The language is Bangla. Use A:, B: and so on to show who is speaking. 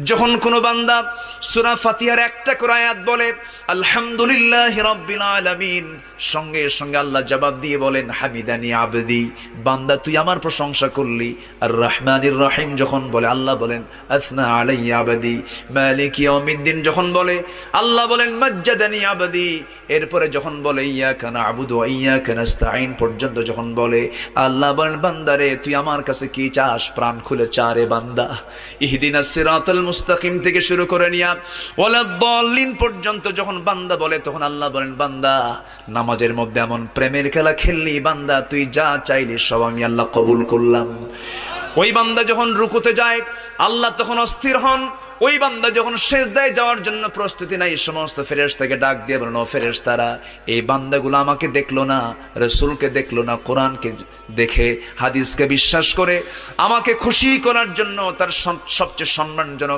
A: যখন কোনো বান্দা সূরা ফাতিহার একটা করে আয়াত বলে আলহামদুলিল্লাহি রাব্বিল আলামিন, সঙ্গে সঙ্গে আল্লাহ জবাব দিয়ে বলেন হামিদানি আবদি, বান্দা তুই আমার প্রশংসা করলি। আর রহমানির রহিম যখন বলে আল্লাহ বলেন আসনা আলাইয়া আবদি। মালিক ইয়াউমিদ্দিন যখন বলে আল্লাহ বলেন মাজ্জাদানি আবদি। এরপরে যখন বলে ইয়াকা না'বুদু ওয়া ইয়াকা নাস্তাঈন পর্যন্ত যখন বলে আল্লাহ বলেন বান্দারে তুই আমার কাছে কি চাস, প্রাণ খুলে চারে বান্দা। ইহদিনাস সিরাতাল মুস্তাকিম থেকে শুরু করে নিয়া ওয়ালাদ-দাল্লিন পর্যন্ত যখন বান্দা বলে তখন আল্লাহ বলেন বান্দা নামাজের মধ্যে এমন প্রেমের খেলা খেললি বান্দা, তুই যা চাইলি সব আমি আল্লাহ কবুল করলাম। ওই বান্দা যখন রুকুতে যায় আল্লাহ তখন অস্থির হন। ওই বান্দা যখন সিজদায় যাওয়ার জন্য প্রস্তুতি নাই, সমস্ত ফেরেশতাকে ডাক দিয়ে বলেন ও ফেরেশতারা, এই বান্দাগুলো আমাকে দেখলো না, রাসূলকে দেখলো না, কোরআনকে দেখে হাদিসকে বিশ্বাস করে আমাকে খুশি করার জন্য তার সবচেয়ে সম্মানজনক